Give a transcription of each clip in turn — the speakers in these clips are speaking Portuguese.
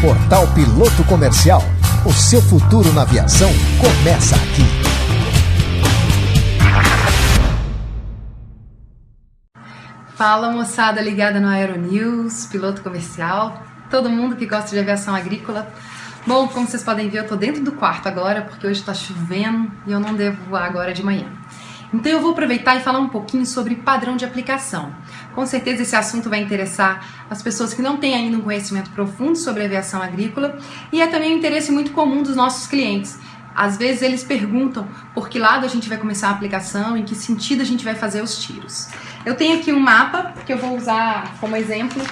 Portal Piloto Comercial. O seu futuro na aviação começa aqui. Fala, moçada ligada no Aeronews, Piloto Comercial, todo mundo que gosta de aviação agrícola. Bom, como vocês podem ver, eu tô dentro do quarto agora, porque hoje tá chovendo e eu não devo voar agora de manhã. Então eu vou aproveitar e falar um pouquinho sobre padrão de aplicação. Com certeza esse assunto vai interessar as pessoas que não têm ainda um conhecimento profundo sobre aviação agrícola e é também um interesse muito comum dos nossos clientes. Às vezes eles perguntam por que lado a gente vai começar a aplicação, em que sentido a gente vai fazer os tiros. Eu tenho aqui um mapa que eu vou usar como exemplo,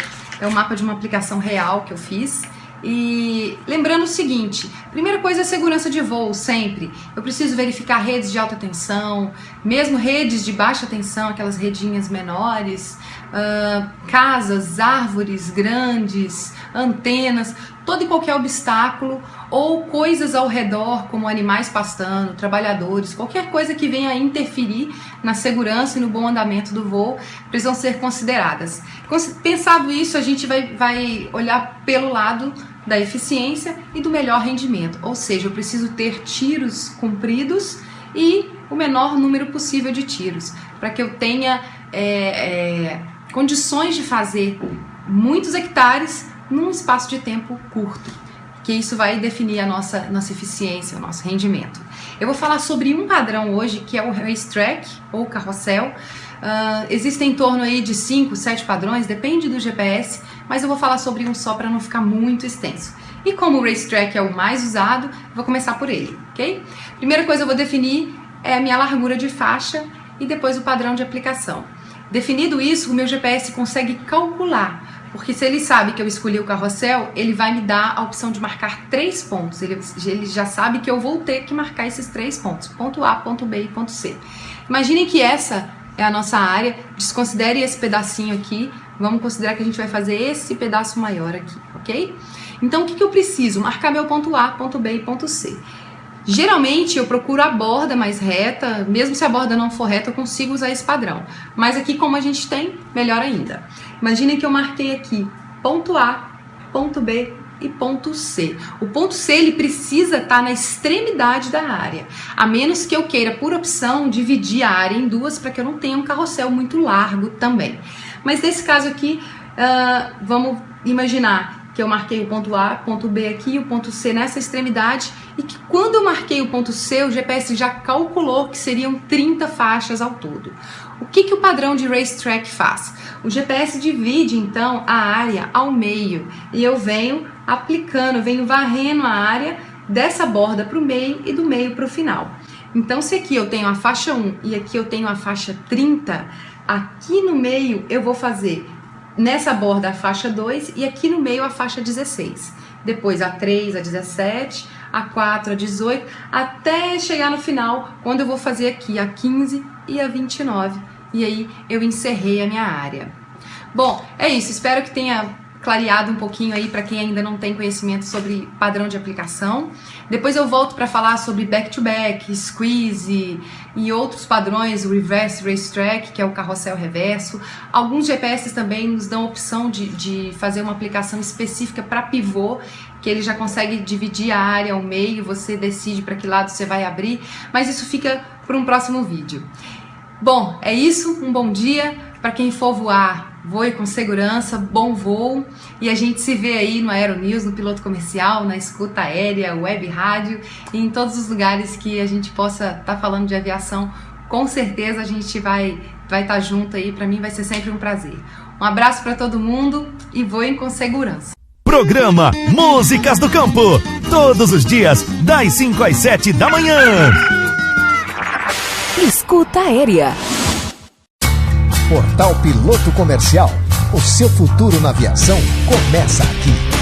é um mapa de uma aplicação real que eu fiz. E lembrando o seguinte, primeira coisa é a segurança de voo, sempre. Eu preciso verificar redes de alta tensão, mesmo redes de baixa tensão, aquelas redinhas menores, casas, árvores grandes, antenas, todo e qualquer obstáculo ou coisas ao redor, como animais pastando, trabalhadores, qualquer coisa que venha a interferir na segurança e no bom andamento do voo, precisam ser consideradas. Pensado isso, a gente vai olhar pelo lado da eficiência e do melhor rendimento, ou seja, eu preciso ter tiros cumpridos e o menor número possível de tiros, para que eu tenha condições de fazer muitos hectares num espaço de tempo curto, que isso vai definir a nossa eficiência, o nosso rendimento. Eu vou falar sobre um padrão hoje, que é o racetrack ou carrossel. Existem em torno aí de 5, 7 padrões, depende do GPS, mas eu vou falar sobre um só para não ficar muito extenso. E como o racetrack é o mais usado, vou começar por ele, ok? Primeira coisa eu vou definir é a minha largura de faixa e depois o padrão de aplicação. Definido isso, o meu GPS consegue calcular, porque se ele sabe que eu escolhi o carrossel, ele vai me dar a opção de marcar 3 pontos. Ele já sabe que eu vou ter que marcar esses 3 pontos, ponto A, ponto B e ponto C. Imaginem que essa é a nossa área, desconsidere esse pedacinho aqui, vamos considerar que a gente vai fazer esse pedaço maior aqui, ok? Então o que eu preciso? Marcar meu ponto A, ponto B e ponto C. Geralmente eu procuro a borda mais reta, mesmo se a borda não for reta eu consigo usar esse padrão. Mas aqui como a gente tem, melhor ainda. Imaginem que eu marquei aqui ponto A, ponto B e ponto C. O ponto C ele precisa estar na extremidade da área, a menos que eu queira, por opção, dividir a área em duas para que eu não tenha um carrossel muito largo também. Mas nesse caso aqui, vamos imaginar que eu marquei o ponto A, ponto B aqui, o ponto C nessa extremidade e que quando eu marquei o ponto C, o GPS já calculou que seriam 30 faixas ao todo. O que o padrão de racetrack faz? O GPS divide então a área ao meio e eu venho aplicando, venho varrendo a área dessa borda para o meio e do meio para o final. Então se aqui eu tenho a faixa 1 e aqui eu tenho a faixa 30, aqui no meio eu vou fazer nessa borda a faixa 2 e aqui no meio a faixa 16. Depois a 3, a 17, a 4, a 18, até chegar no final, quando eu vou fazer aqui a 15 e a 29. E aí eu encerrei a minha área. Bom, é isso. Espero que tenha clareado um pouquinho aí para quem ainda não tem conhecimento sobre padrão de aplicação. Depois eu volto para falar sobre back-to-back, squeeze e outros padrões, o reverse racetrack, que é o carrossel reverso. Alguns GPS também nos dão a opção de fazer uma aplicação específica para pivô, que ele já consegue dividir a área ao meio, você decide para que lado você vai abrir, mas isso fica para um próximo vídeo. Bom, é isso, um bom dia para quem for voar. Voe com segurança, bom voo e a gente se vê aí no Aeronews, no Piloto Comercial, na escuta aérea, web rádio e em todos os lugares que a gente possa estar falando de aviação. Com certeza a gente vai estar junto aí, para mim vai ser sempre um prazer. Um abraço para todo mundo e voem com segurança. Programa Músicas do Campo, todos os dias das 5 às 7 da manhã. Escuta aérea. Portal Piloto Comercial. O seu futuro na aviação começa aqui.